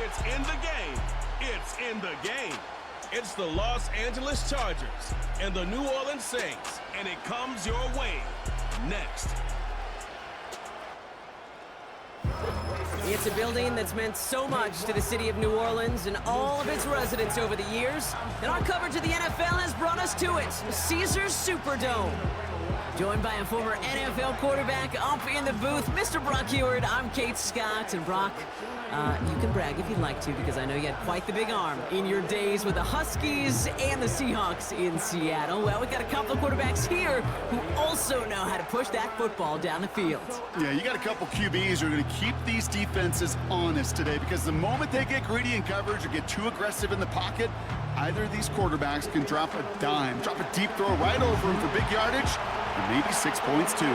it's in the game, it's in the game. It's the Los Angeles Chargers and the New Orleans Saints, and it comes your way next. It's a building that's meant so much to the city of New Orleans and all of its residents over the years, and our coverage of the NFL has brought us to it, Caesars Superdome. Joined by a former NFL quarterback up in the booth, Mr. Brock Huard. I'm Kate Scott, and Brock, you can brag if you'd like to, because I know you had quite the big arm in your days with the Huskies and the Seahawks in Seattle. Well, we've got a couple of quarterbacks here who also know how to push that football down the field. Yeah, you got a couple QBs who are going to keep these defenses honest today, because the moment they get greedy in coverage or get too aggressive in the pocket, either of these quarterbacks can drop a dime, drop a deep throw right over him for big yardage, and maybe 6 points too.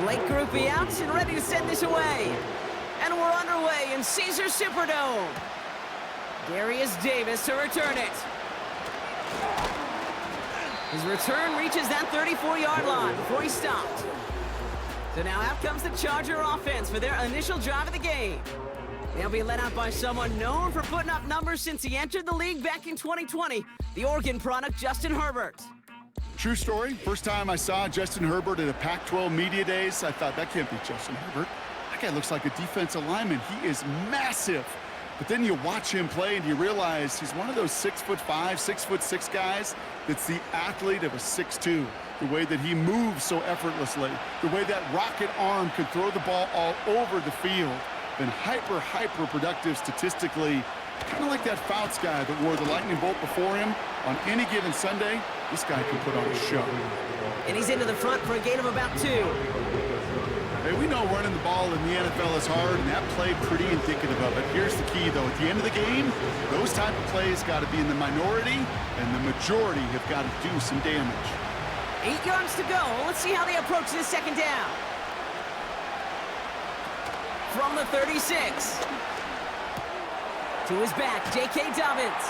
Blake Grupe out and ready to send this away. And we're underway in Caesars Superdome. Darius Davis to return it. His return reaches that 34-yard line before he stopped. So now out comes the Charger offense for their initial drive of the game. They'll be led out by someone known for putting up numbers since he entered the league back in 2020, the Oregon product, Justin Herbert. True story. First time I saw Justin Herbert at a Pac-12 Media Days, I thought, that can't be Justin Herbert. That guy looks like a defensive lineman. He is massive. But then you watch him play and you realize he's one of those 6'5", 6'6" guys that's the athlete of a 6'2". The way that he moves so effortlessly, the way that rocket arm can throw the ball all over the field. Been hyper productive statistically, kind of like that Fouts guy that wore the lightning bolt before him. On any given Sunday, this guy can put on a show. And he's into the front for a gain of about 2. Hey, we know running the ball in the NFL is hard, and that play pretty indicative of it. Here's the key, though. At the end of the game, those type of plays got to be in the minority, and the majority have got to do some damage. 8 yards to go. Let's see how they approach this second down. From the 36. To his back, J.K. Dobbins.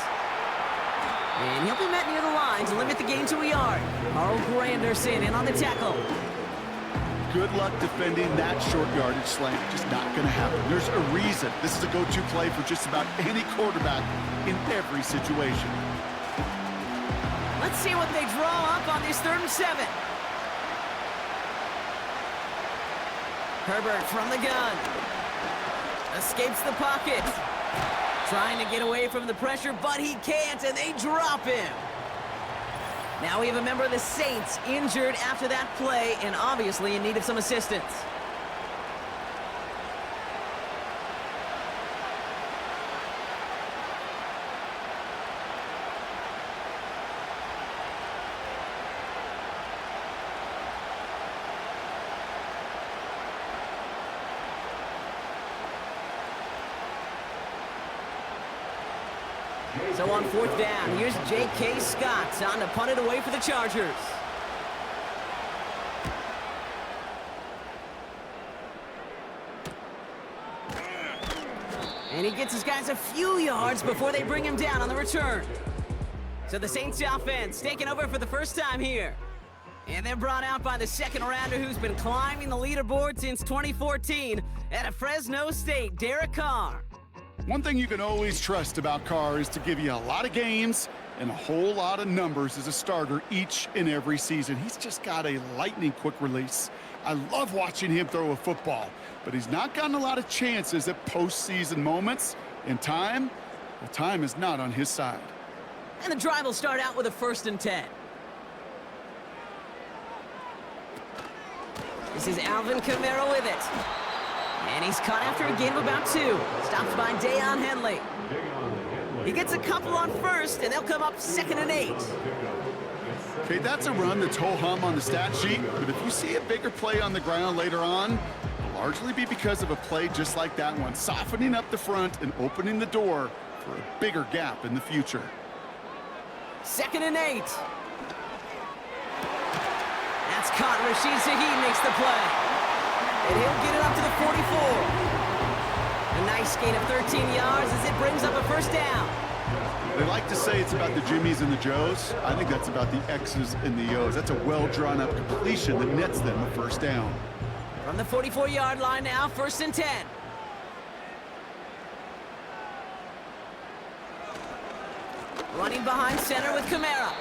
And he'll be met near the line to limit the gain to a yard. Carl Granderson in on the tackle. Good luck defending that short yardage slant. Just not going to happen. There's a reason. This is a go-to play for just about any quarterback in every situation. Let's see what they draw up on this 3rd and 7. Herbert from the gun. Escapes the pocket. Trying to get away from the pressure, but he can't, and they drop him. Now we have a member of the Saints injured after that play and obviously in need of some assistance. So on 4th down, here's J.K. Scott on to punt it away for the Chargers. And he gets his guys a few yards before they bring him down on the return. So the Saints offense taking over for the first time here. And they're brought out by the second rounder who's been climbing the leaderboard since 2014 at Fresno State, Derek Carr. One thing you can always trust about Carr is to give you a lot of games and a whole lot of numbers as a starter each and every season. He's just got a lightning quick release. I love watching him throw a football, but he's not gotten a lot of chances at postseason moments. In time, well, time is not on his side. And the drive will start out with a 1st and 10. This is Alvin Kamara with it. And he's caught after a gain of about 2. Stopped by Deion Henley. He gets a couple on 1st, and they'll come up 2nd and 8. Okay, that's a run that's ho-hum on the stat sheet, but if you see a bigger play on the ground later on, it'll largely be because of a play just like that one, softening up the front and opening the door for a bigger gap in the future. 2nd and 8. That's caught. Rashid Shaheed makes the play. And he'll get it up to the 44. A nice gain of 13 yards as it brings up a 1st down. They like to say it's about the Jimmies and the Joes. I think that's about the X's and the O's. That's a well-drawn-up completion that nets them a first down. From the 44-yard line now, 1st and 10. Running behind center with Kamara.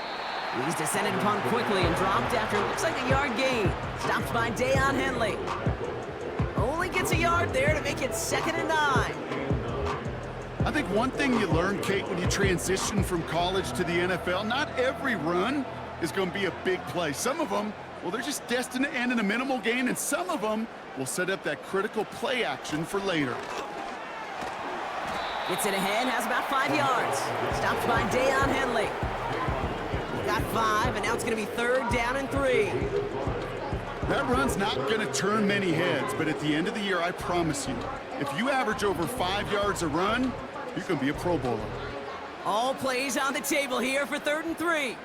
He's descended upon quickly and dropped after it looks like a yard gain. Stopped by Deion Henley. Only gets a yard there to make it 2nd and 9. I think one thing you learn, Kate, when you transition from college to the NFL, not every run is going to be a big play. Some of them, well, they're just destined to end in a minimal gain, and some of them will set up that critical play action for later. Gets it ahead, has about 5 yards. Stopped by Deion Henley. Got 5, and now it's going to be 3rd down and 3. That run's not going to turn many heads, but at the end of the year, I promise you, if you average over 5 yards a run, you're going to be a Pro Bowler. All plays on the table here for 3rd and 3.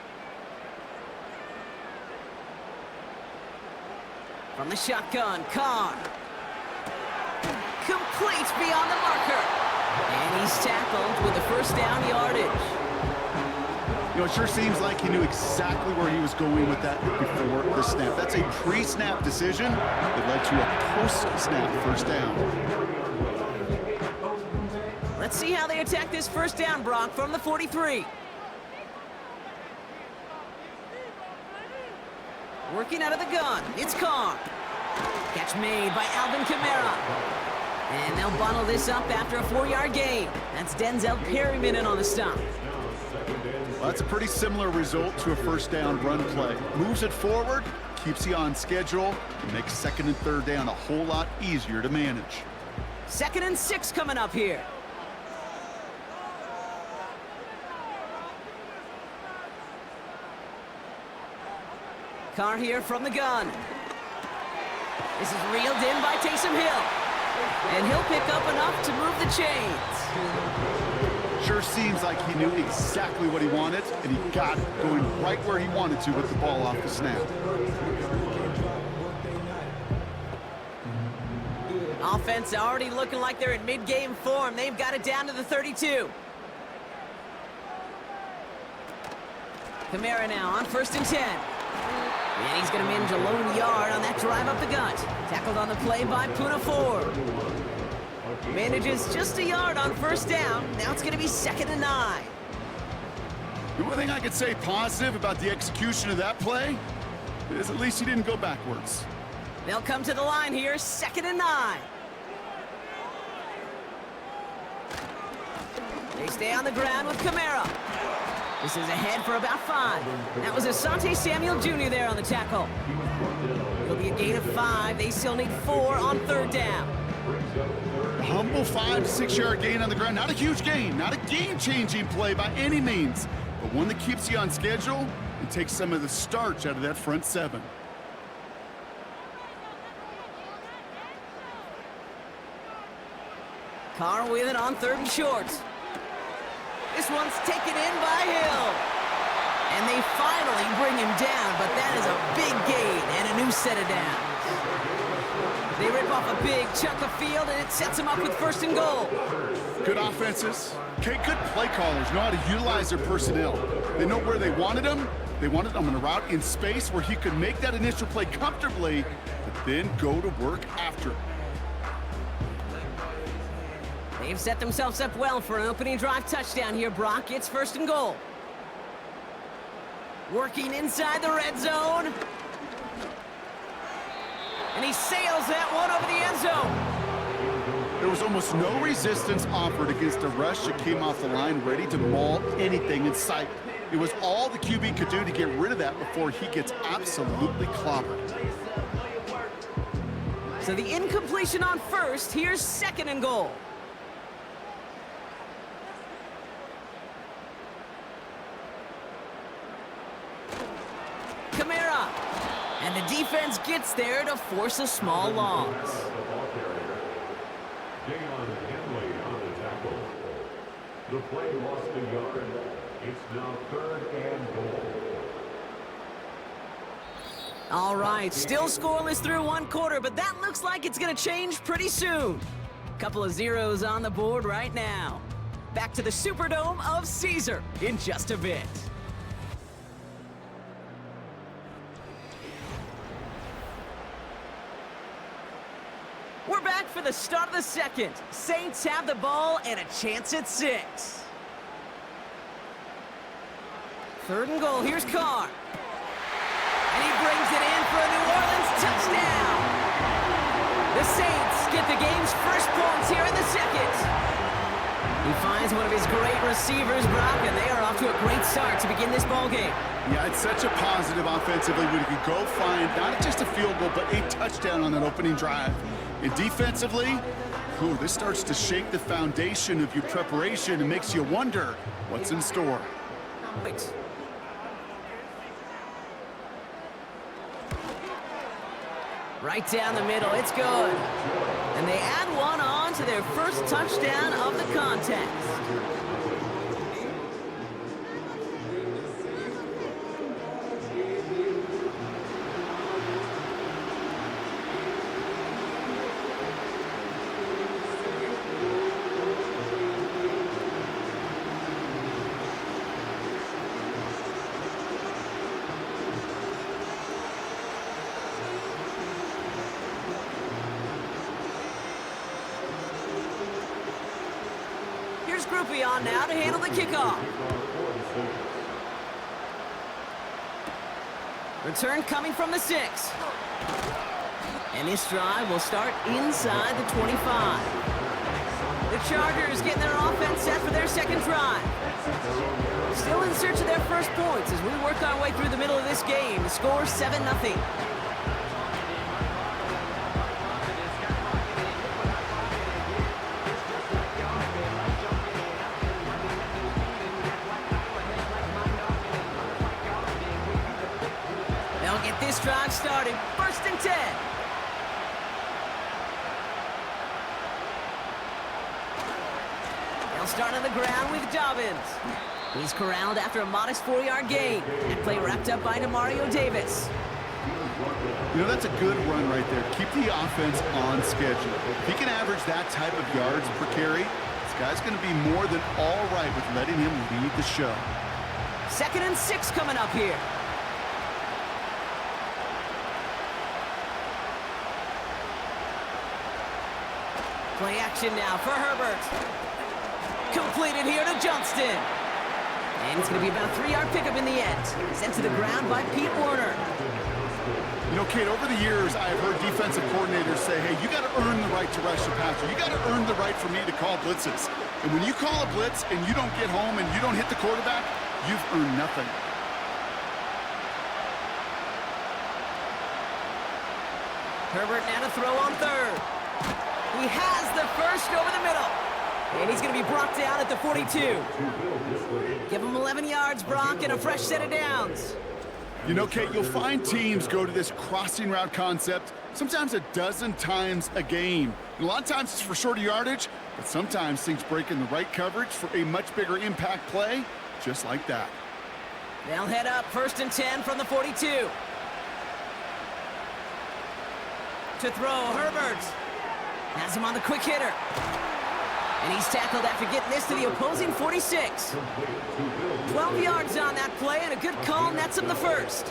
From the shotgun, Carr. Complete beyond the marker. And he's tackled with the 1st down yardage. You know, it sure seems like he knew exactly where he was going with that before the snap. That's a pre-snap decision that led to a post-snap 1st down. Let's see how they attack this 1st down, Brock, from the 43. Working out of the gun, it's Carr. Catch made by Alvin Kamara. And they'll bundle this up after a 4-yard gain. That's Denzel Perryman in on the stop. Well, that's a pretty similar result to a 1st down run play. Moves it forward, keeps you on schedule, and makes 2nd and 3rd down a whole lot easier to manage. 2nd and 6 coming up here. Carr here from the gun. This is reeled in by Taysom Hill. And he'll pick up enough to move the chains. Sure seems like he knew exactly what he wanted, and he got it going right where he wanted to with the ball off the snap. Offense already looking like they're in mid-game form. They've got it down to the 32. Kamara now on 1st and 10. And he's going to manage a lone yard on that drive up the gut. Tackled on the play by Poona Ford. Manages just a yard on 1st down. Now it's going to be 2nd and 9. The one thing I could say positive about the execution of that play is at least he didn't go backwards. They'll come to the line here, 2nd and 9. They stay on the ground with Kamara. This is ahead for about 5. That was Asante Samuel Jr. there on the tackle. It'll be a gain of 5. They still need 4 on 3rd down. A humble 5 to 6 yard gain on the ground. Not a huge gain, not a game-changing play by any means, but one that keeps you on schedule and takes some of the starch out of that front 7. Carr with it on 3rd and short. This one's taken in by Hill. And they finally bring him down, but that is a big gain and a new set of downs. They rip off a big chunk of field, and it sets them up with 1st and goal. Good offenses. Okay, good play callers know how to utilize their personnel. They know where they wanted them. They wanted them on a route in space where he could make that initial play comfortably, but then go to work after. They've set themselves up well for an opening drive touchdown here, Brock. It's 1st and goal. Working inside the red zone. And he sails that one over the end zone. There was almost no resistance offered against a rush that came off the line ready to maul anything in sight. It was all the QB could do to get rid of that before he gets absolutely clobbered. So the incompletion on 1st. Here's 2nd and goal. Kamara. And the defense gets there to force a small loss. The play lost a yard. It's now 3rd and goal. All right, still scoreless through 1 quarter, but that looks like it's going to change pretty soon. Couple of zeros on the board right now. back to the Superdome of Caesar in just a bit. We're back for the start of the second. Saints have the ball and a chance at 6. 3rd and goal, here's Carr. And he brings it in for a New Orleans touchdown. The Saints get the game's first points here in the second. He finds one of his great receivers, Brock, and they are off to a great start to begin this ball game. Yeah, it's such a positive offensively when you can go find not just a field goal, but a touchdown on that opening drive. And defensively, this starts to shake the foundation of your preparation and makes you wonder what's in store. Wait. Right down the middle, it's good. And they add one on to their first touchdown of the contest. Here's Groupie on now to handle the kickoff. Return coming from the 6. And this drive will start inside the 25. The Chargers getting their offense set for their second drive. Still in search of their first points as we work our way through the middle of this game. The score 7-0. They'll get this drive started. 1st and 10. They'll start on the ground with Dobbins. He's corralled after a modest 4-yard gain. That play wrapped up by Demario Davis. You know, that's a good run right there. Keep the offense on schedule. If he can average that type of yards per carry, this guy's going to be more than all right with letting him lead the show. 2nd and 6 coming up here. Play action now for Herbert. Completed here to Johnston. And it's going to be about a 3-yard pickup in the end. Sent to the ground by Pete Werner. You know, Kate, over the years, I've heard defensive coordinators say, hey, you got to earn the right to rush the passer. You got to earn the right for me to call blitzes. And when you call a blitz and you don't get home and you don't hit the quarterback, you've earned nothing. Herbert now to throw on 3rd. He has the first over the middle. And he's going to be brought down at the 42. Give him 11 yards, Brock, and a fresh set of downs. You know, Kate, you'll find teams go to this crossing route concept sometimes a dozen times a game. And a lot of times it's for shorter yardage, but sometimes things break in the right coverage for a much bigger impact play, just like that. They'll head up 1st and 10 from the 42. To throw, Herbert. Has him on the quick hitter. And he's tackled after getting this to the opposing 46. 12 yards on that play, and a good call nets him the first.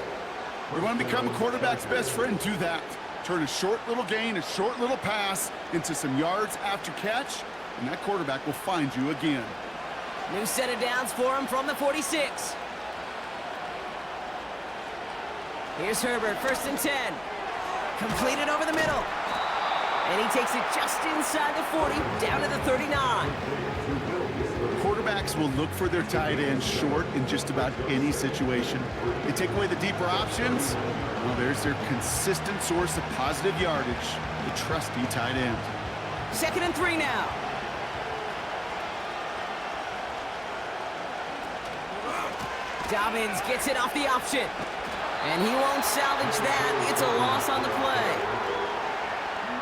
We want to become a quarterback's best friend, do that. Turn a short little gain, a short little pass into some yards after catch, and that quarterback will find you again. New set of downs for him from the 46. Here's Herbert, 1st and 10. Completed over the middle. And he takes it just inside the 40, down to the 39. Quarterbacks will look for their tight end short in just about any situation. They take away the deeper options. Well, there's their consistent source of positive yardage, the trusty tight end. 2nd and 3 now. Dobbins gets it off the option. And he won't salvage that. It's a loss on the play.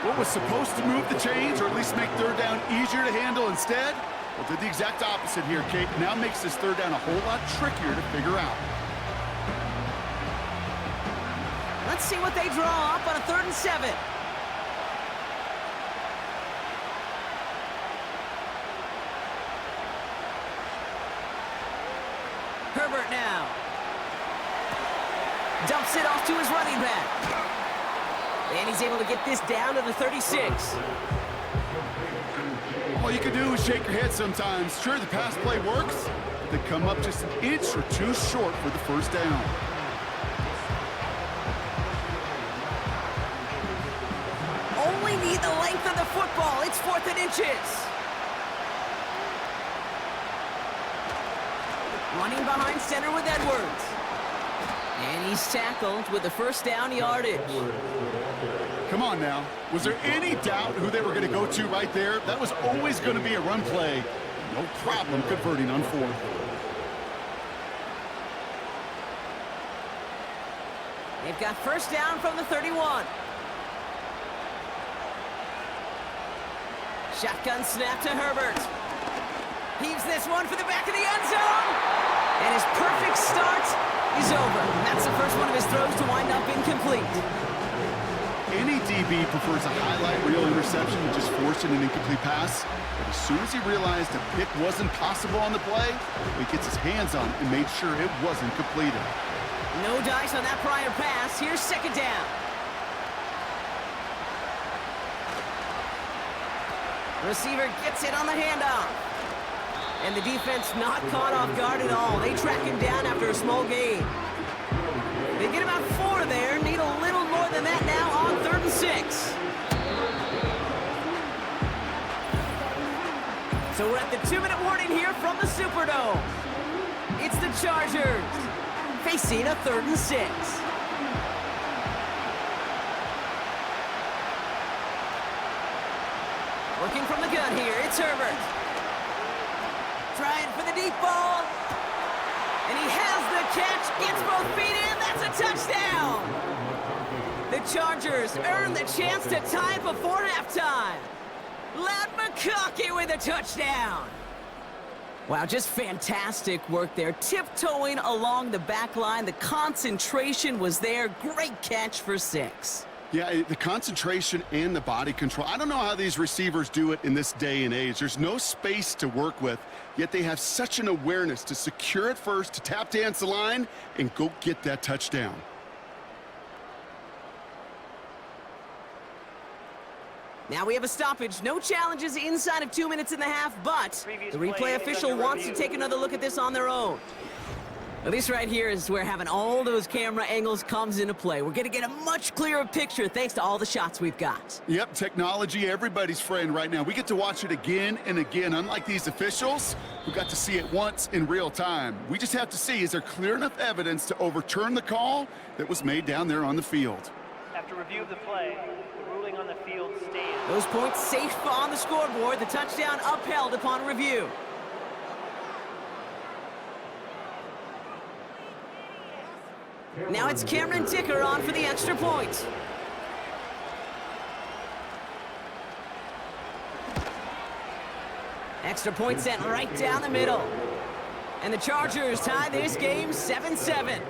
What was supposed to move the chains, or at least make 3rd down easier to handle instead, well, did the exact opposite here, Kate. Now makes this 3rd down a whole lot trickier to figure out. Let's see what they draw up on a 3rd and 7. Dumps it off to his running back. And he's able to get this down to the 36. All you can do is shake your head sometimes. Sure, the pass play works, but they come up just an inch or two short for the first down. Only need the length of the football. It's 4th and inches. Running behind center with Edwards. And he's tackled with the first down yardage. Come on now. Was there any doubt who they were going to go to right there? That was always going to be a run play. No problem converting on 4th. They've got first down from the 31. Shotgun snap to Herbert. Heaves this one for the back of the end zone. And his perfect start is over. That's the first one of his throws to wind up incomplete. Any DB prefers a highlight reel interception to just forcing an incomplete pass. But as soon as he realized a pick wasn't possible on the play, he gets his hands on it and made sure it wasn't completed. No dice on that prior pass. Here's second down. Receiver gets it on the handoff. And the defense not caught off guard at all. They track him down after a small gain. They get about 4 there. Need a little more than that now on 3rd and 6. So we're at the 2-minute warning here from the Superdome. It's the Chargers facing a 3rd and 6. Working from the gun here, it's Herbert. Trying for the deep ball. And he has the catch, gets both feet in, that's a touchdown! The Chargers earn the chance to tie before halftime. Ladd McConkey with a touchdown! Wow, just fantastic work there. Tiptoeing along the back line, the concentration was there. Great catch for 6. Yeah, the concentration and the body control. I don't know how these receivers do it in this day and age. There's no space to work with, yet they have such an awareness to secure it first, to tap dance the line, and go get that touchdown. Now we have a stoppage. No challenges inside of 2 minutes and a half, but the replay official wants to take another look at this on their own. At least right here is where having all those camera angles comes into play. We're going to get a much clearer picture thanks to all the shots we've got. Yep, technology, everybody's friend right now. We get to watch it again and again, unlike these officials who got to see it once in real time. We just have to see, is there clear enough evidence to overturn the call that was made down there on the field? After review of the play, the ruling on the field stands. Those points safe on the scoreboard. The touchdown upheld upon review. Now it's Cameron Dicker on for the extra point. Extra point sent right down the middle. And the Chargers tie this game 7-7.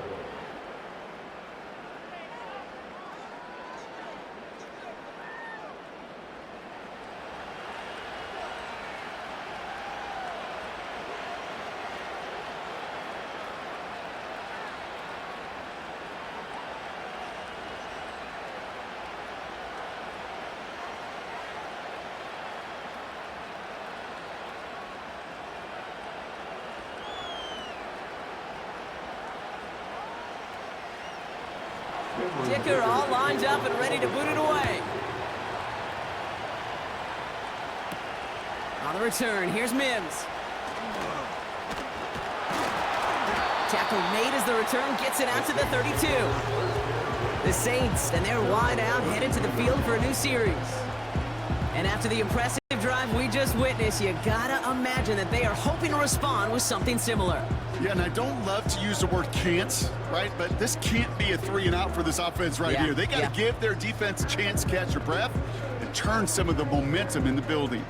Dicker all lined up and ready to boot it away. On the return, here's Mims. Tackle made as the return gets it out to the 32. The Saints, and they're wide out, headed to the field for a new series. And after the impressive drive we just witnessed, you gotta imagine that they are hoping to respond with something similar. Yeah, and I don't love to use the word can't, right? But this can't be a 3-and-out for this offense right here. They got to give their defense a chance to catch their breath and turn some of the momentum in the building.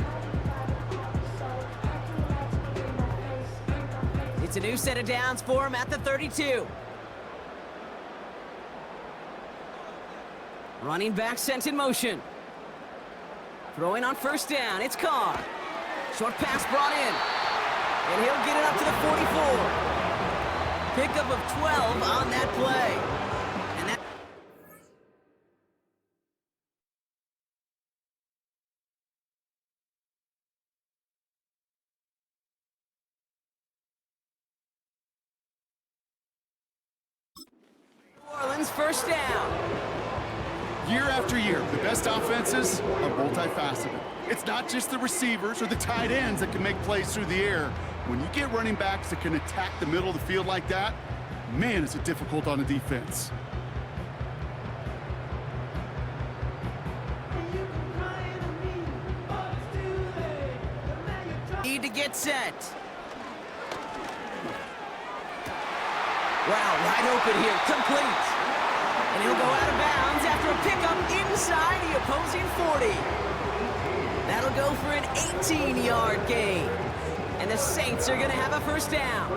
It's a new set of downs for him at the 32. Running back sent in motion. Throwing on first down, it's Carr. Short pass brought in. And he'll get it up to the 44. Pickup of 12 on that play. first down. Year after year, the best offenses are multifaceted. It's not just the receivers or the tight ends that can make plays through the air. When you get running backs that can attack the middle of the field like that, man, is it difficult on a defense. Need to get set. Wow, wide open here, complete. And he'll go out of bounds after a pickup inside the opposing 40. That'll go for an 18-yard gain. And the Saints are going to have a first down.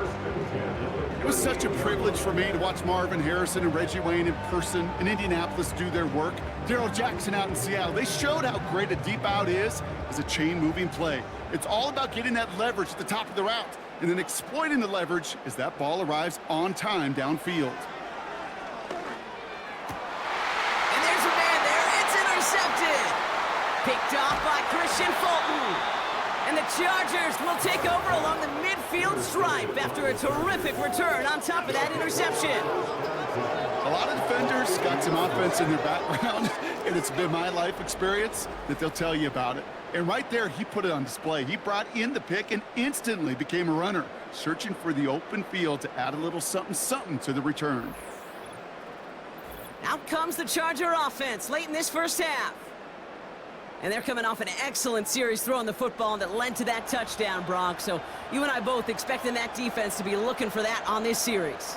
It was such a privilege for me to watch Marvin Harrison and Reggie Wayne in person in Indianapolis do their work. Darrell Jackson out in Seattle. They showed how great a deep out is as a chain-moving play. It's all about getting that leverage at the top of the route and then exploiting the leverage as that ball arrives on time downfield. And there's a man there. It's intercepted. Picked off by Christian Fulton. And the Chargers will take over along the midfield stripe after a terrific return on top of that interception. A lot of defenders got some offense in their background, and it's been my life experience that they'll tell you about it. And right there, he put it on display. He brought in the pick and instantly became a runner, searching for the open field to add a little something-something to the return. Out comes the Charger offense late in this first half. And they're coming off an excellent series throwing the football that led to that touchdown, Brock. So you and I both expecting that defense to be looking for that on this series.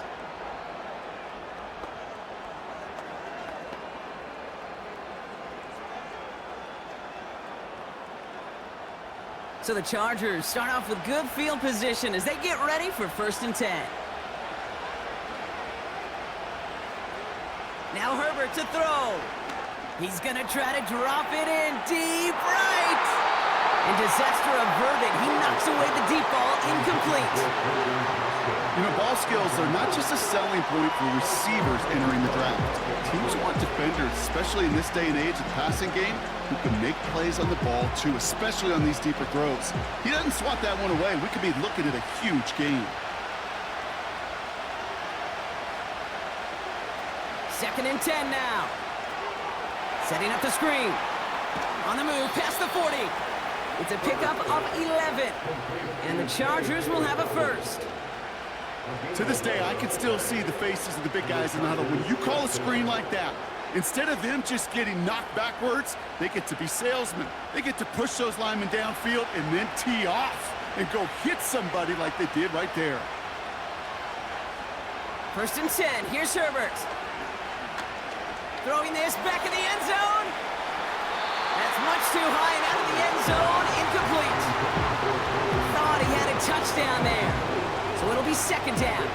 So the Chargers start off with good field position as they get ready for 1st and 10. Now Herbert to throw. He's going to try to drop it in deep right. And disaster averted. He knocks away the deep ball, incomplete. You know, ball skills are not just a selling point for receivers entering the draft. Teams want defenders, especially in this day and age of the passing game, who can make plays on the ball too, especially on these deeper throws. He doesn't swat that one away. We could be looking at a huge game. 2nd and 10 now. Setting up the screen. On the move, past the 40. It's a pickup of 11. And the Chargers will have a first. To this day, I can still see the faces of the big guys in the huddle. When you call a screen like that, instead of them just getting knocked backwards, they get to be salesmen. They get to push those linemen downfield and then tee off and go hit somebody like they did right there. 1st and 10. Here's Herbert. Throwing this back in the end zone. That's much too high and out of the end zone. Incomplete. Thought he had a touchdown there. So it'll be 2nd down.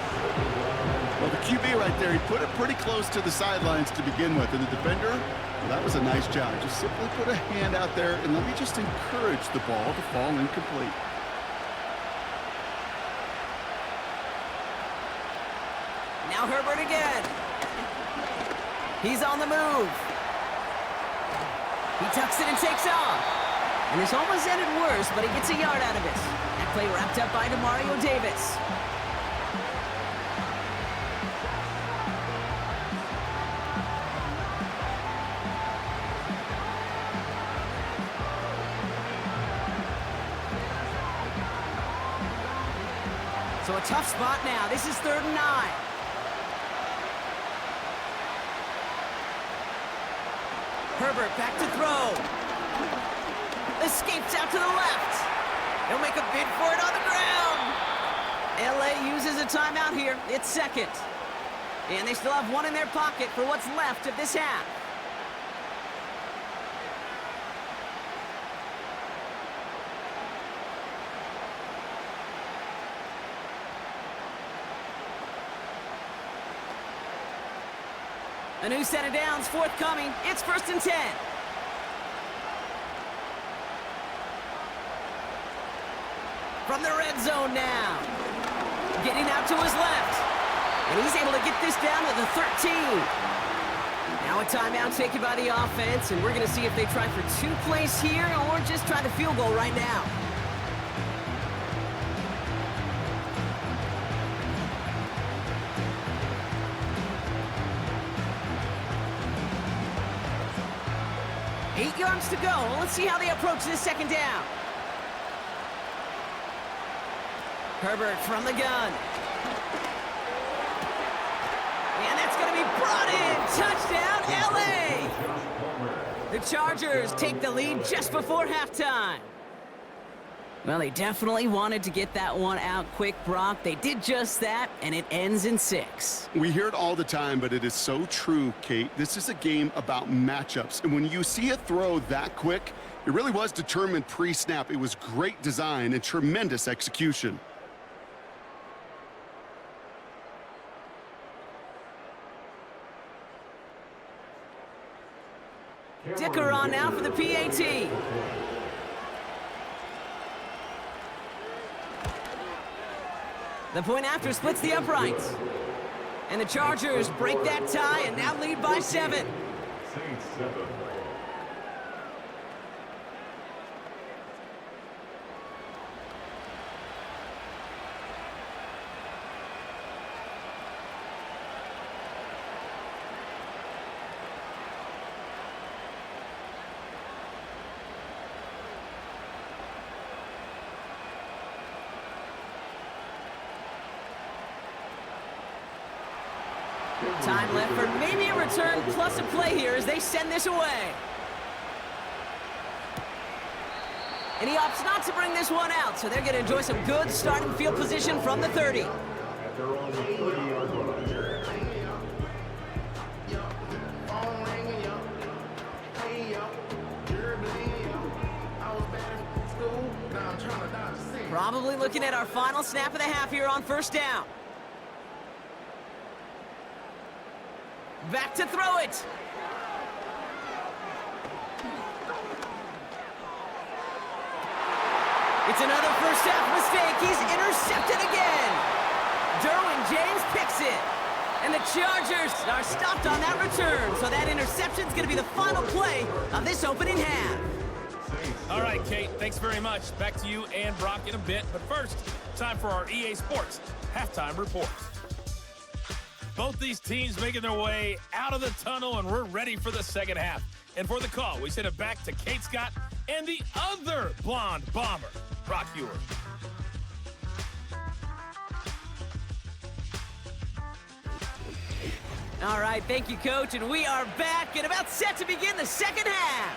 Well, the QB right there, he put it pretty close to the sidelines to begin with. And the defender, well, that was a nice job. Just simply put a hand out there and let me just encourage the ball to fall incomplete. Now Herbert again. He's on the move. He tucks it and takes off. And this almost ended worse, but he gets a yard out of it. That play wrapped up by Demario Davis. So a tough spot now. This is 3rd and 9. Herbert back to throw. Escapes out to the left. He'll make a bid for it on the ground. LA uses a timeout here. It's 2nd. And they still have one in their pocket for what's left of this half. A new set of downs forthcoming. It's 1st and 10. From the red zone now. Getting out to his left. And he's able to get this down to the 13. Now a timeout taken by the offense, and we're going to see if they try for 2 plays here or just try the field goal right now. 8 yards to go. Let's see how they approach this second down. Herbert from the gun. And that's going to be brought in. Touchdown, LA! The Chargers take the lead just before halftime. Well, they definitely wanted to get that one out quick, Brock. They did just that, and it ends in 6. We hear it all the time, but it is so true, Kate. This is a game about matchups. And when you see a throw that quick, it really was determined pre-snap. It was great design and tremendous execution. Dicker on now for the PAT. The point after splits the uprights. And the Chargers break that tie and now lead by 7. Saints 7. Time left for maybe a return plus a play here as they send this away. And he opts not to bring this one out, so they're going to enjoy some good starting field position from the 30. At their own 30-yard line. Probably looking at our final snap of the half here on first down. Back to throw it. It's another first half mistake. He's intercepted again. Derwin James picks it. And the Chargers are stopped on that return. So that interception's going to be the final play of this opening half. All right, Kate, thanks very much. Back to you and Brock in a bit. But first, time for our EA Sports halftime report. Both these teams making their way out of the tunnel, and we're ready for the second half. And for the call, we send it back to Kate Scott and the other blonde bomber, Brock Huard. All right, thank you, Coach. And we are back and about set to begin the second half.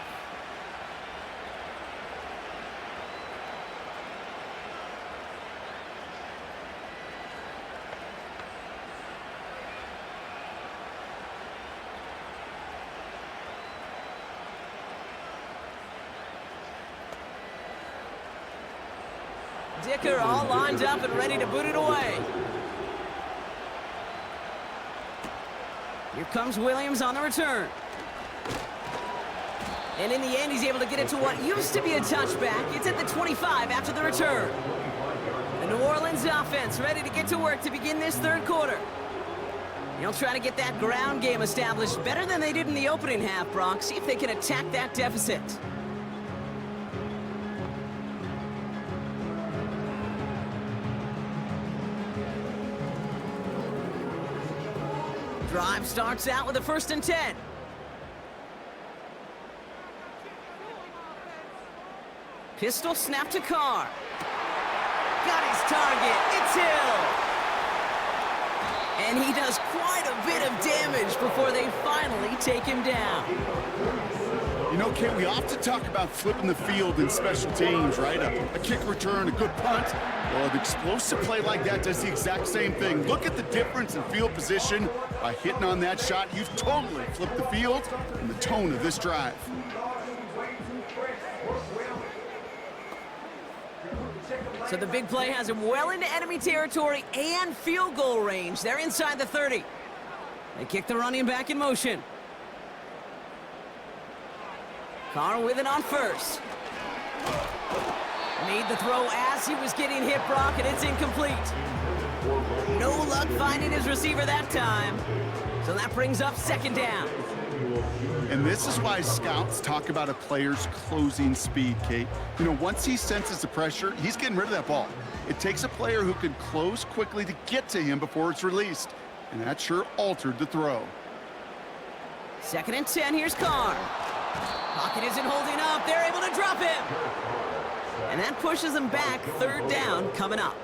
Dicker all lined up and ready to boot it away. Here comes Williams on the return. And in the end, he's able to get it to what used to be a touchback. It's at the 25 after the return. The New Orleans offense ready to get to work to begin this third quarter. They'll try to get that ground game established better than they did in the opening half, Brock. See if they can attack that deficit. Drive starts out with a 1st and 10. Pistol snap to Carr. Got his target. It's Hill. And he does quite a bit of damage before they finally take him down. You know, Kate, we often talk about flipping the field in special teams, right? A kick return, a good punt. Well, an explosive play like that does the exact same thing. Look at the difference in field position. By hitting on that shot, you've totally flipped the field and the tone of this drive. So the big play has him well into enemy territory and field goal range. They're inside the 30. They kick the running back in motion. Carr with it on first. Made the throw as he was getting hit, Brock, and it's incomplete. No luck finding his receiver that time. So that brings up second down. And this is why scouts talk about a player's closing speed, Kate. You know, once he senses the pressure, he's getting rid of that ball. It takes a player who can close quickly to get to him before it's released. And that sure altered the throw. 2nd and 10, here's Carr. Pocket isn't holding up. They're able to drop him. And that pushes them back. Third down coming up.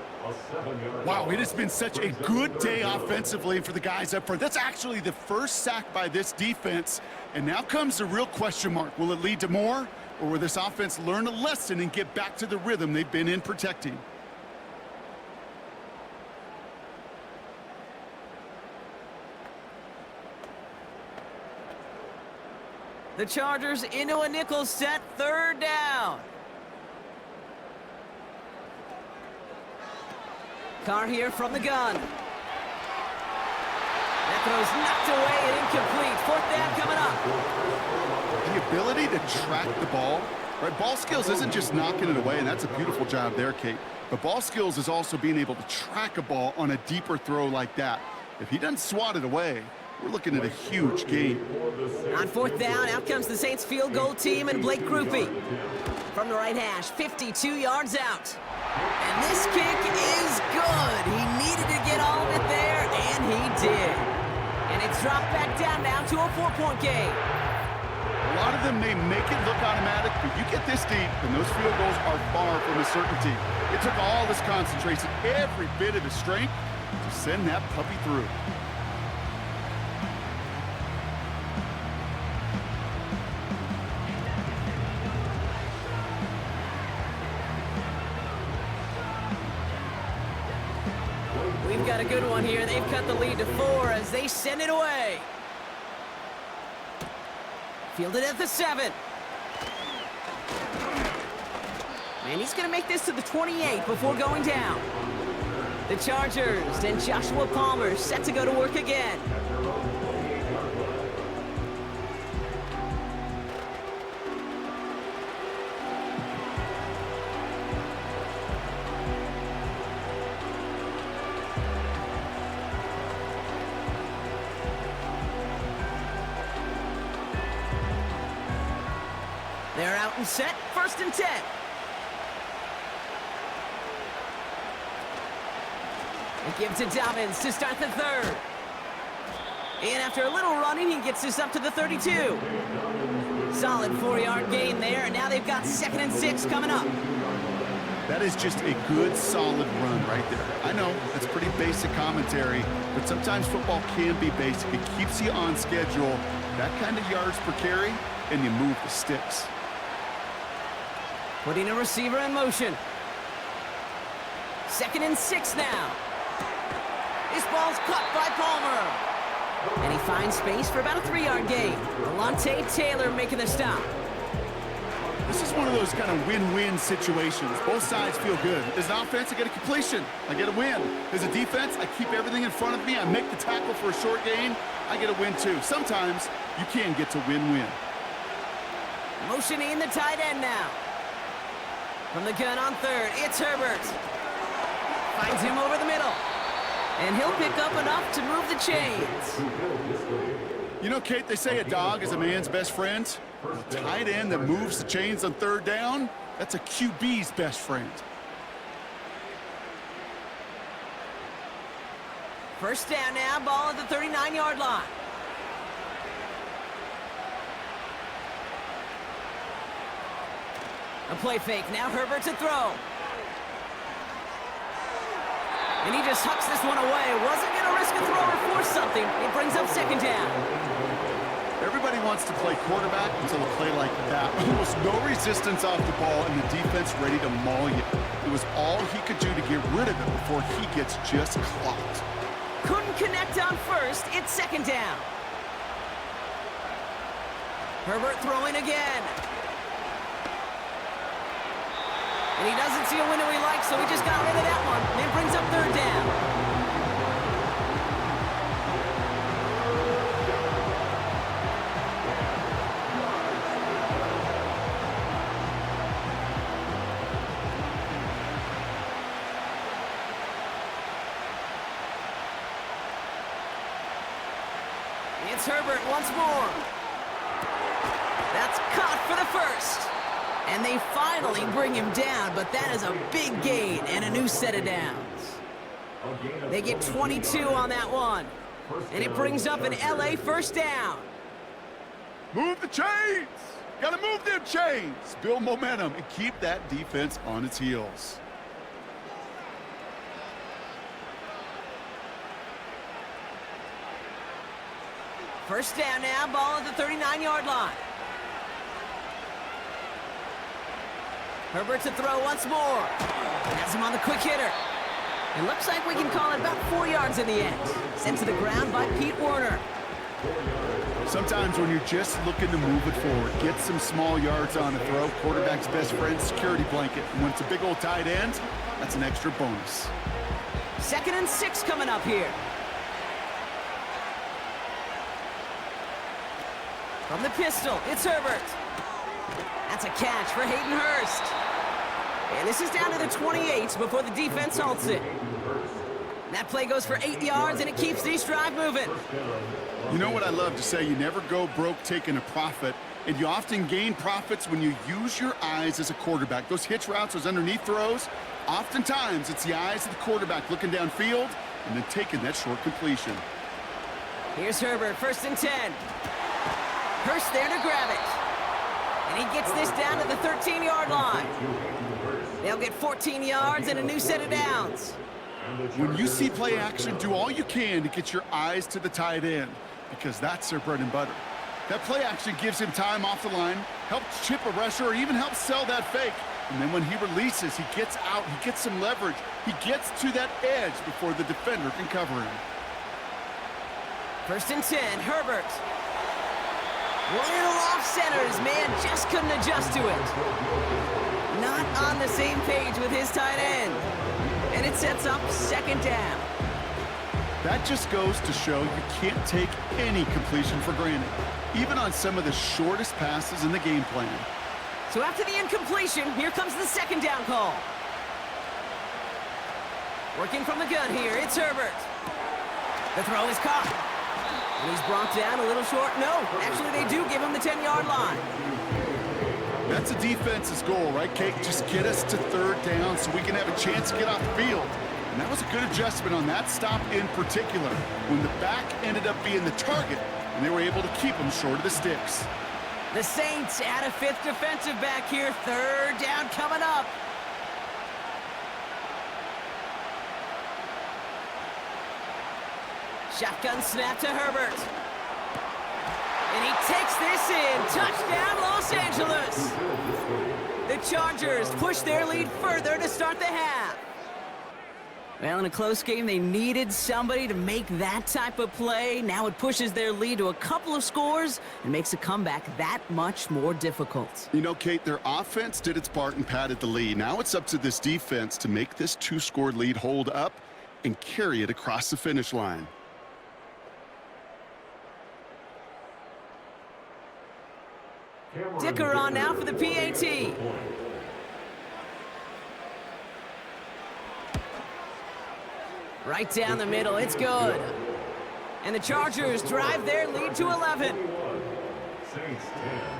Wow, it has been such a good day offensively for the guys up front. That's actually the first sack by this defense. And now comes the real question mark. Will it lead to more? Or will this offense learn a lesson and get back to the rhythm they've been in protecting? The Chargers into a nickel set. Third down. Carr here from the gun. That throw's knocked away and incomplete. Fourth down coming up. The ability to track the ball, right? Ball skills isn't just knocking it away, and that's a beautiful job there, Kate. But ball skills is also being able to track a ball on a deeper throw like that. If he doesn't swat it away, we're looking at a huge gain. On fourth down, out comes the Saints field goal team and Blake Grupe. From the right hash, 52 yards out. And this kick is good. He needed to get all of it there, and he did. And it's dropped back down now to a 4-point game. A lot of them may make it look automatic, but you get this deep, and those field goals are far from a certainty. It took all this concentration, every bit of his strength, to send that puppy through. We've got a good one here. They've cut the lead to 4 as they send it away. Fielded at the 7. And he's going to make this to the 28 before going down. The Chargers and Joshua Palmer set to go to work again. They're out and set, 1st and 10. They give to Dobbins to start the 3rd. And after a little running, he gets this up to the 32. Solid 4-yard gain there, and now they've got 2nd and 6 coming up. That is just a good, solid run right there. I know, that's pretty basic commentary, but sometimes football can be basic. It keeps you on schedule, that kind of yards per carry, and you move the sticks. Putting a receiver in motion. 2nd and 6 now. This ball's caught by Palmer. And he finds space for about a 3-yard gain. Alontae Taylor making the stop. This is one of those kind of win-win situations. Both sides feel good. As an offense, I get a completion. I get a win. As a defense, I keep everything in front of me. I make the tackle for a short gain. I get a win too. Sometimes you can get to win-win. Motioning the tight end now. From the gun on 3rd, it's Herbert. Finds him over the middle. And he'll pick up enough to move the chains. You know, Kate, they say a dog is a man's best friend. A tight end that moves the chains on 3rd down, that's a QB's best friend. 1st down now, ball at the 39-yard line. A play fake, now Herbert to throw. And he just hucks this one away. Wasn't going to risk a throw or force something. It brings up 2nd down. Everybody wants to play quarterback until a play like that. Almost no resistance off the ball and the defense ready to maul you. It was all he could do to get rid of it before he gets just clocked. Couldn't connect on 1st. It's 2nd down. Herbert throwing again. And he doesn't see a window he likes, so he just got rid of that one. And brings up 3rd down. It's Herbert once more. That's caught for the 1st. And they finally bring him down, but that is a big gain and a new set of downs. They get 22 on that one. And it brings up an LA 1st down. Move the chains! Got to move them chains, build momentum, and keep that defense on its heels. First down now, ball at the 39-yard line. Herbert to throw once more. Has him on the quick hitter. It looks like we can call it about 4 yards in the end. Sent to the ground by Pete Werner. Sometimes when you're just looking to move it forward, get some small yards on a throw, quarterback's best friend, security blanket. And when it's a big old tight end, that's an extra bonus. 2nd and 6 coming up here. From the pistol, it's Herbert. That's a catch for Hayden Hurst. And this is down to the 28 before the defense halts it. That play goes for 8 yards, and it keeps this drive moving. You know what I love to say? You never go broke taking a profit, and you often gain profits when you use your eyes as a quarterback. Those hitch routes, those underneath throws, oftentimes it's the eyes of the quarterback looking downfield and then taking that short completion. Here's Herbert, 1st and 10. Hurst there to grab it. And he gets this down to the 13-yard line. They'll get 14 yards and a new set of downs. When you see play action, do all you can to get your eyes to the tight end, because that's their bread and butter. That play action gives him time off the line, helps chip a rusher, or even helps sell that fake. And then when he releases, he gets out, he gets some leverage. He gets to that edge before the defender can cover him. 1st and 10, Herbert. Little off center, his man just couldn't adjust to it. Not on the same page with his tight end. And it sets up 2nd down. That just goes to show you can't take any completion for granted, even on some of the shortest passes in the game plan. So after the incompletion, here comes the 2nd down call. Working from the gun here, it's Herbert. The throw is caught. And he's brought down a little short. No, actually they do give him the 10-yard line. That's a defense's goal, right, Kate? Just get us to 3rd down so we can have a chance to get off the field. And that was a good adjustment on that stop in particular, when the back ended up being the target, and they were able to keep him short of the sticks. The Saints add a 5th defensive back here. 3rd down coming up. Shotgun snap to Herbert. And he takes this in. Touchdown, Los Angeles. The Chargers push their lead further to start the half. Well, in a close game, they needed somebody to make that type of play. Now it pushes their lead to a couple of scores and makes a comeback that much more difficult. You know, Kate, their offense did its part and padded the lead. Now it's up to this defense to make this 2-score lead hold up and carry it across the finish line. Dicker on now for the PAT. Right down the middle, it's good. And the Chargers drive their lead to 11. Saints 10.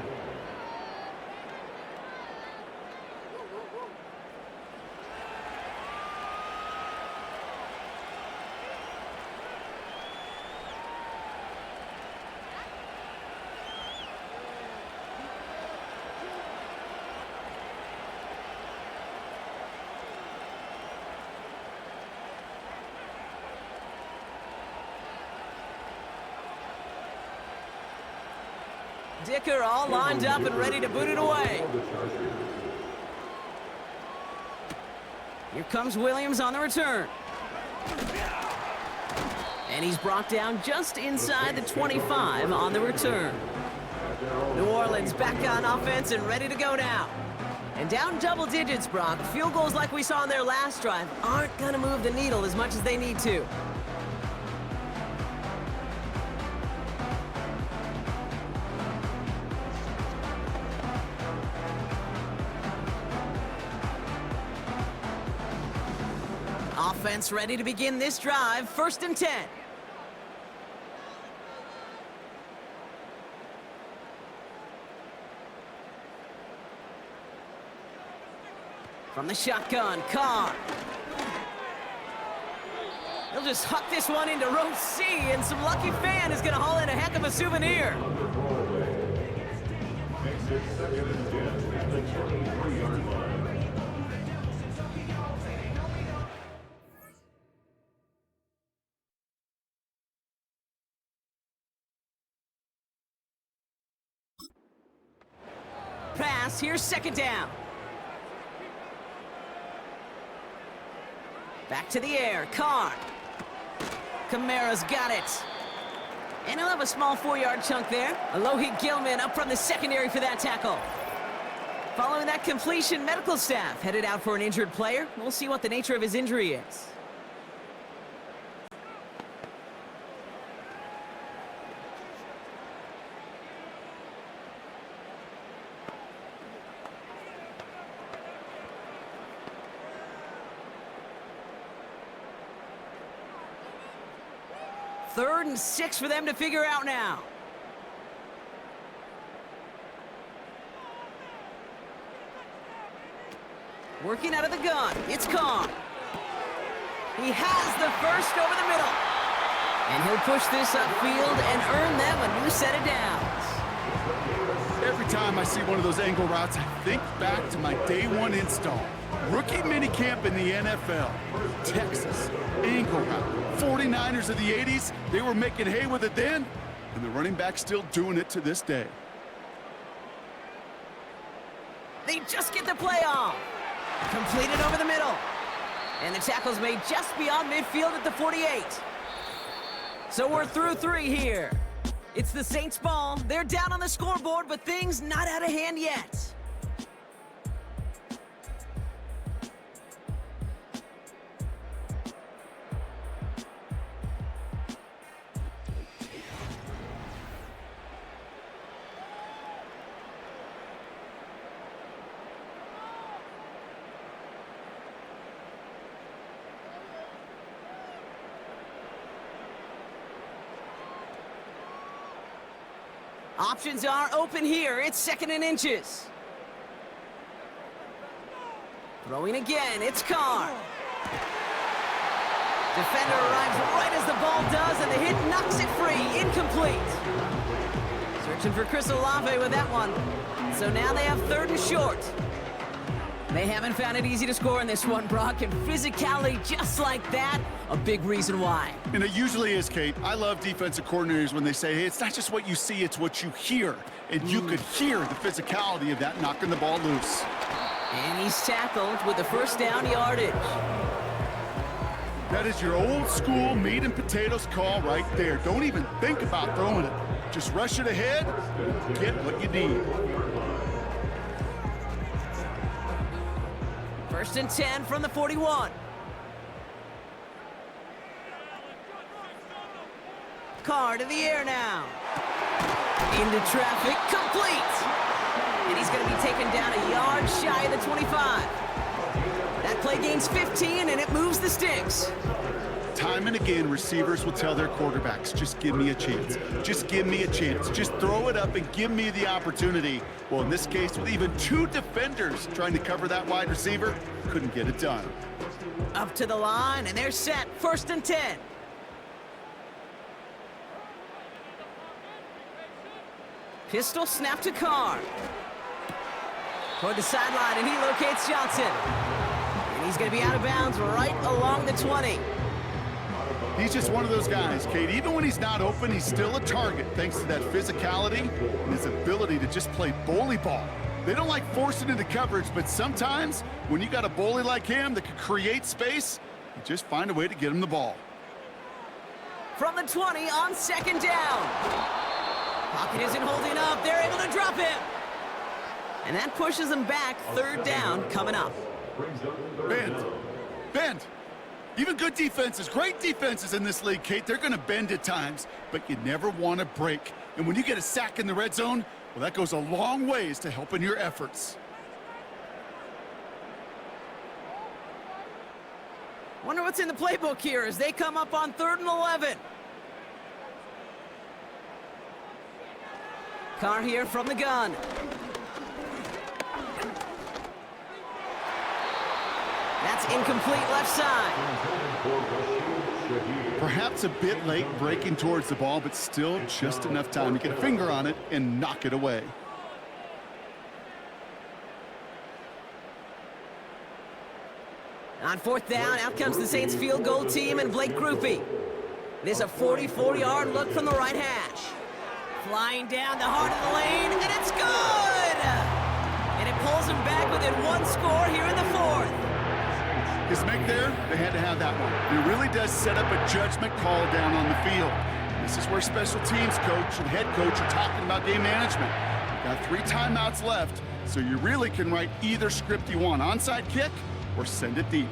Dicker all lined up and ready to boot it away. Here comes Williams on the return. And he's brought down just inside the 25 on the return. New Orleans back on offense and ready to go now. And down double digits, Brock. Field goals like we saw in their last drive aren't going to move the needle as much as they need to. Offense ready to begin this drive. 1st and 10. From the shotgun, Carr. He'll just huck this one into row C, and some lucky fan is going to haul in a heck of a souvenir. It's 2nd and 10 at the 23-yard line. Pass, here's 2nd down. Back to the air, Carr. Kamara's got it. And he'll have a small 4-yard chunk there. Alohi Gilman up from the secondary for that tackle. Following that completion, medical staff headed out for an injured player. We'll see what the nature of his injury is. Third and 6 for them to figure out now. Working out of the gun, it's Carr. He has the first over the middle. And he'll push this upfield and earn them a new set of downs. Every time I see one of those angle routes, I think back to my day one install. Rookie minicamp in the NFL. Texas, angle route. 49ers of the 80s, they were making hay with it then, and the running back's still doing it to this day. They just get the play off. Completed over the middle. And the tackle's made just beyond midfield at the 48. So we're through 3 here. It's the Saints' ball. They're down on the scoreboard, but things not out of hand yet. Options are open here. It's 2nd and inches. Throwing again. It's Carr. Defender arrives right as the ball does, and the hit knocks it free. Incomplete. Searching for Chris Olave with that one. So now they have 3rd and short. They haven't found it easy to score in this one, Brock, and physicality just like that, a big reason why. And it usually is, Kate. I love defensive coordinators when they say, hey, it's not just what you see, it's what you hear. And you could hear the physicality of that knocking the ball loose. And he's tackled with the 1st down yardage. That is your old school meat and potatoes call right there. Don't even think about throwing it. Just rush it ahead, get what you need. 1st and 10 from the 41. Carr to the air now. Into traffic, complete. And he's going to be taken down a yard shy of the 25. That play gains 15, and it moves the sticks. Time and again, receivers will tell their quarterbacks, just give me a chance. Just give me a chance. Just throw it up and give me the opportunity. Well, in this case, with even 2 defenders trying to cover that wide receiver, couldn't get it done. Up to the line, and they're set. 1st and 10. Pistol snap to Carr. Toward the sideline, and he locates Johnson. And he's going to be out of bounds right along the 20. He's just one of those guys, Kate. Even when he's not open, he's still a target thanks to that physicality and his ability to just play bully ball. They don't like forcing into coverage, but sometimes when you got a bully like him that can create space, you just find a way to get him the ball. From the 20 on 2nd down. Pocket isn't holding up. They're able to drop him. And that pushes them back. 3rd down coming up. Bend. Even good defenses, great defenses in this league, Kate, they're going to bend at times, but you never want to break. And when you get a sack in the red zone, well, that goes a long ways to helping your efforts. Wonder what's in the playbook here as they come up on 3rd and 11. Carr here from the gun. That's incomplete left side. Perhaps a bit late breaking towards the ball, but still just enough time to get a finger on it and knock it away. On fourth down, out comes the Saints field goal team and Blake Grupe. It is a 44-yard look from the right hash. Flying down the heart of the lane, and it's good! And it pulls him back within one score here in the fourth. His make there, they had to have that one. It really does set up a judgment call down on the field. This is where special teams coach and head coach are talking about game management. Got 3 timeouts left, so you really can write either script you want. Onside kick or send it deep.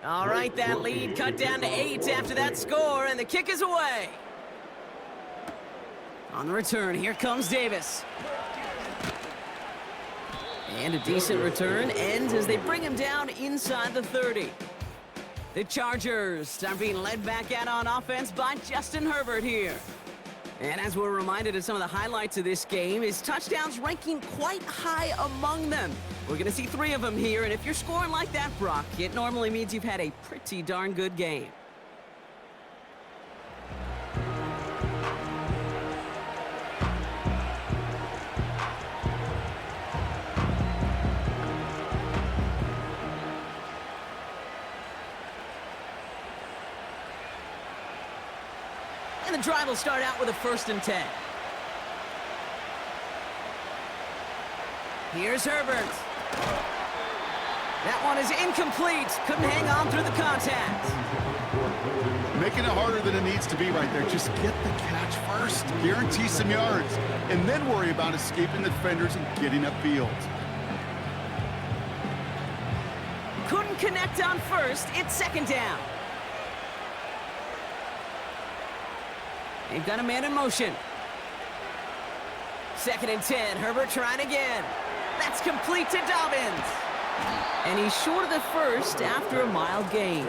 All right, that lead cut down to 8 after that score, and the kick is away. On the return, here comes Davis. And a decent return ends as they bring him down inside the 30. The Chargers are being led back out on offense by Justin Herbert here. And as we're reminded of some of the highlights of this game, his touchdowns ranking quite high among them. We're going to see 3 of them here, and if you're scoring like that, Brock, it normally means you've had a pretty darn good game. And the drive will start out with a 1st and 10. Here's Herbert. That one is incomplete. Couldn't hang on through the contact. Making it harder than it needs to be right there. Just get the catch first. Guarantee some yards. And then worry about escaping the defenders and getting upfield. Couldn't connect on 1st. It's 2nd down. They've got a man in motion. 2nd and 10. Herbert trying again. That's complete to Dobbins. And he's short of the 1st after a mild gain.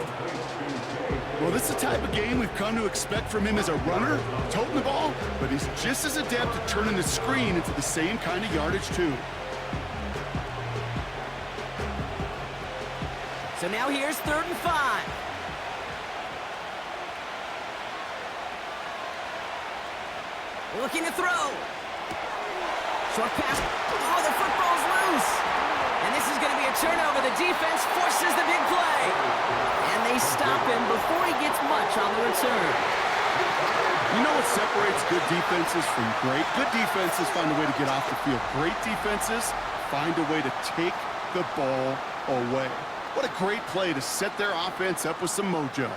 Well, this is the type of game we've come to expect from him as a runner, toting the ball, but he's just as adept at turning the screen into the same kind of yardage, too. So now here's 3rd and 5. Looking to throw. Short pass. Oh, the football's loose. And this is going to be a turnover. The defense forces the big play. And they stop him before he gets much on the return. You know what separates good defenses from great? Good defenses find a way to get off the field. Great defenses find a way to take the ball away. What a great play to set their offense up with some mojo.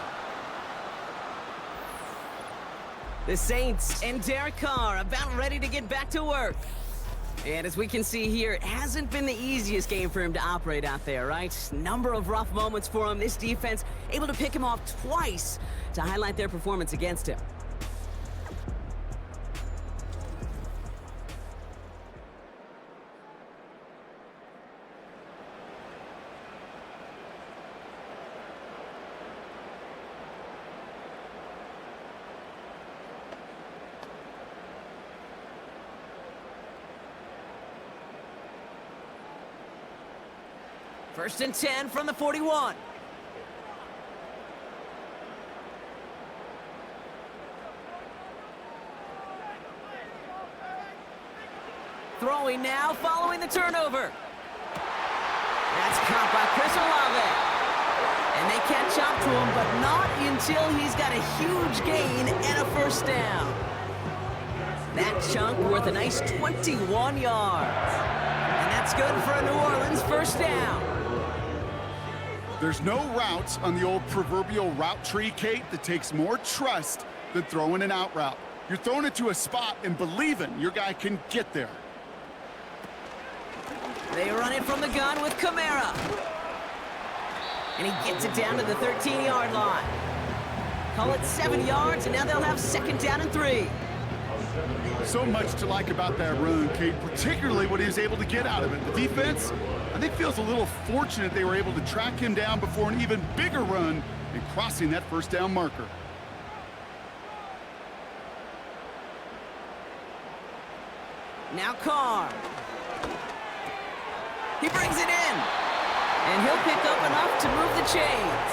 The Saints and Derek Carr about ready to get back to work. And as we can see here, it hasn't been the easiest game for him to operate out there, right? Number of rough moments for him. This defense able to pick him off twice to highlight their performance against him. First and 10 from the 41. Throwing now, following the turnover. That's caught by Chris Olave. And they catch up to him, but not until he's got a huge gain and a 1st down. That chunk worth a nice 21 yards. And that's good for a New Orleans 1st down. There's no routes on the old proverbial route tree, Kate, that takes more trust than throwing an out route. You're throwing it to a spot and believing your guy can get there. They run it from the gun with Kamara. And he gets it down to the 13-yard line. Call it 7 yards, and now they'll have 2nd down and 3. So much to like about that run, Kate, particularly what he was able to get out of it. The defense, I think, feels a little fortunate they were able to track him down before an even bigger run and crossing that 1st down marker. Now Carr. He brings it in. And he'll pick up enough to move the chains.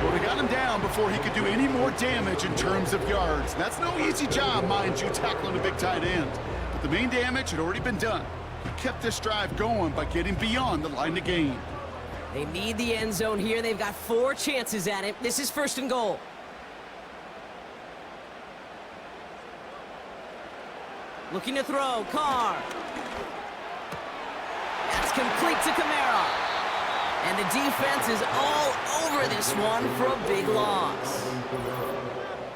Well, they got him down before he could do any more damage in terms of yards. That's no easy job, mind you, tackling a big tight end. But the main damage had already been done. He kept this drive going by getting beyond the line to gain. They need the end zone here. They've got 4 chances at it. This is 1st and goal. Looking to throw. Carr. That's complete to Kamara. And the defense is all over this one for a big loss.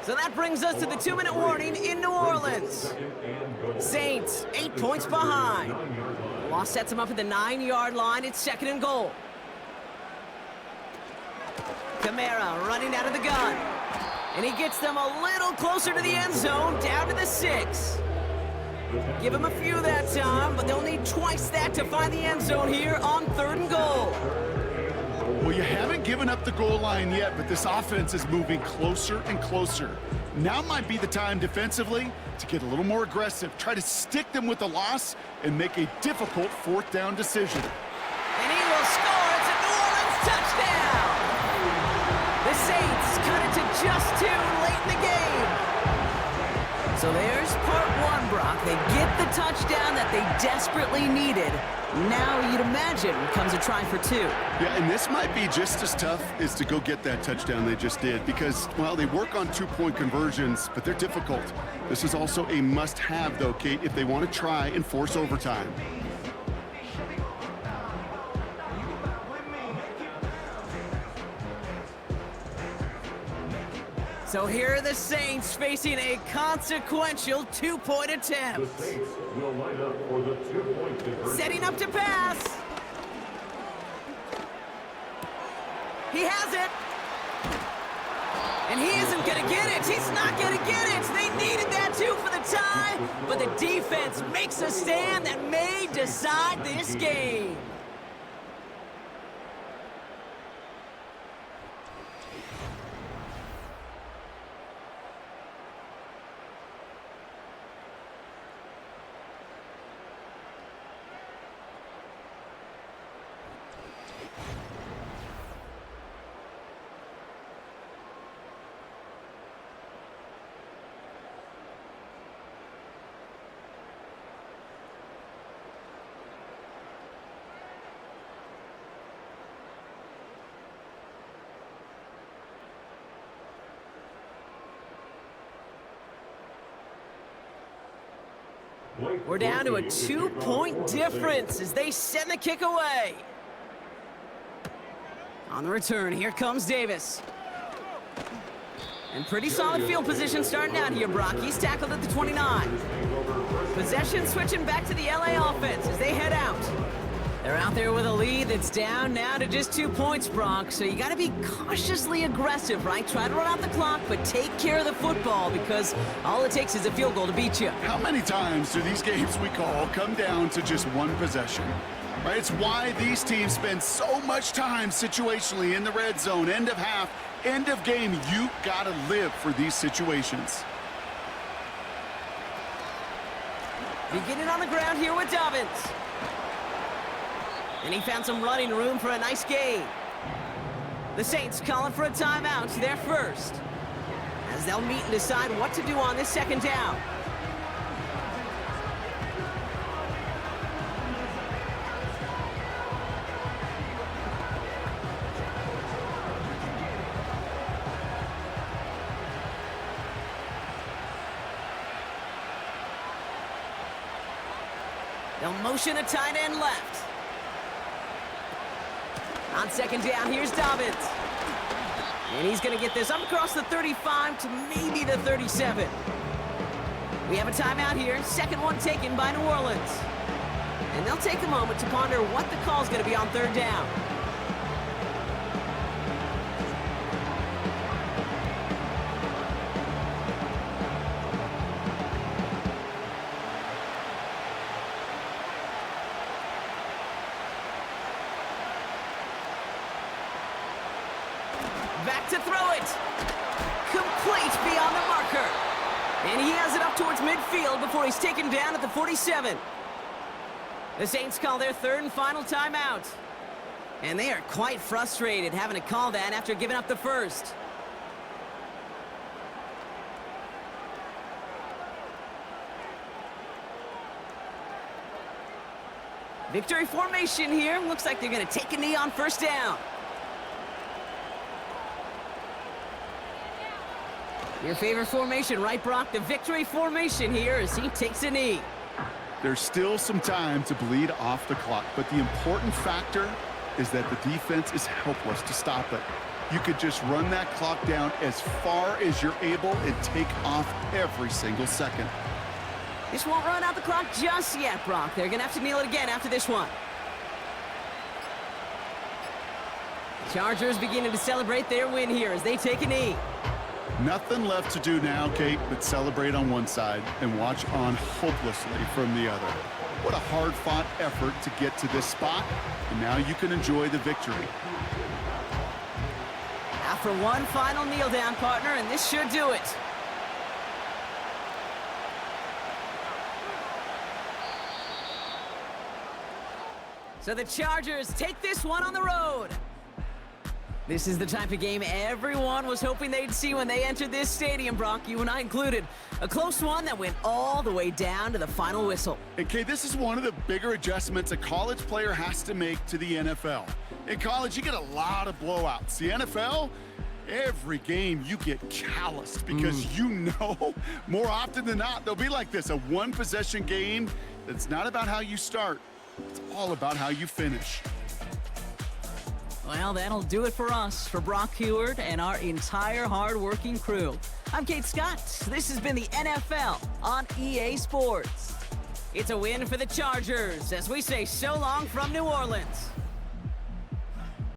So that brings us to the 2-minute warning in New Orleans. Saints, 8 points behind. The loss sets them up at the 9-yard line. It's 2nd and goal. Kamara running out of the gun. And he gets them a little closer to the end zone, down to the 6. Give him a few that time, but they'll need twice that to find the end zone here on 3rd and goal. Well, you haven't given up the goal line yet, but this offense is moving closer and closer. Now might be the time defensively to get a little more aggressive, try to stick them with the loss, and make a difficult 4th down decision. And he will score. It's a New Orleans touchdown. The Saints cut it to just 2 late in the game. So there's part 1, Brock. They get the touchdown that they desperately needed. Now, you'd imagine, comes a try for 2. Yeah, and this might be just as tough as to go get that touchdown they just did because, well, they work on 2-point conversions, but they're difficult. This is also a must-have, though, Kate, if they want to try and force overtime. So here are the Saints facing a consequential 2-point attempt. The Saints will line up for the 2-point conversion. Setting up to pass. He has it. And he isn't going to get it. He's not going to get it. They needed that too for the tie. But the defense makes a stand that may decide this game. We're down to a 2-point difference as they send the kick away. On the return, here comes Davis. And pretty solid field position starting out here, Brock. He's tackled at the 29. Possession switching back to the LA offense as they head out. They're out there with a lead that's down now to just 2 points, Brock. So you got to be cautiously aggressive, right? Try to run out the clock, but take care of the football because all it takes is a field goal to beat you. How many times do these games we call come down to just one possession? Right? It's why these teams spend so much time situationally in the red zone, end of half, end of game. You got to live for these situations. Beginning on the ground here with Dobbins. And he found some running room for a nice gain. The Saints calling for a timeout, their first, as they'll meet and decide what to do on this 2nd down. They'll motion a tight end left. On 2nd down, here's Dobbins. And he's going to get this up across the 35 to maybe the 37. We have a timeout here. 2nd one taken by New Orleans. And they'll take a moment to ponder what the call's going to be on 3rd down. Back to throw it. Complete beyond the marker. And he has it up towards midfield before he's taken down at the 47. The Saints call their 3rd and final timeout. And they are quite frustrated having to call that after giving up the first. Victory formation here. Looks like they're going to take a knee on first down. Your favorite formation, right, Brock? The victory formation here as he takes a knee. There's still some time to bleed off the clock, but the important factor is that the defense is helpless to stop it. You could just run that clock down as far as you're able and take off every single second. This won't run out the clock just yet, Brock. They're going to have to kneel it again after this one. Chargers beginning to celebrate their win here as they take a knee. Nothing left to do now, Kate, but celebrate on one side and watch on hopelessly from the other. What a hard-fought effort to get to this spot, and now you can enjoy the victory. After one final kneel down, partner, and this should do it. So the Chargers take this one on the road. This is the type of game everyone was hoping they'd see when they entered this stadium, Brock, you and I included. A close one that went all the way down to the final whistle. And Kate, this is one of the bigger adjustments a college player has to make to the NFL. In college, you get a lot of blowouts. The NFL, every game you get calloused because you know more often than not they'll be like this, a one-possession game that's not about how you start. It's all about how you finish. Well, that'll do it for us, for Brock Huard and our entire hard-working crew. I'm Kate Scott. This has been the NFL on EA Sports. It's a win for the Chargers as we say so long from New Orleans.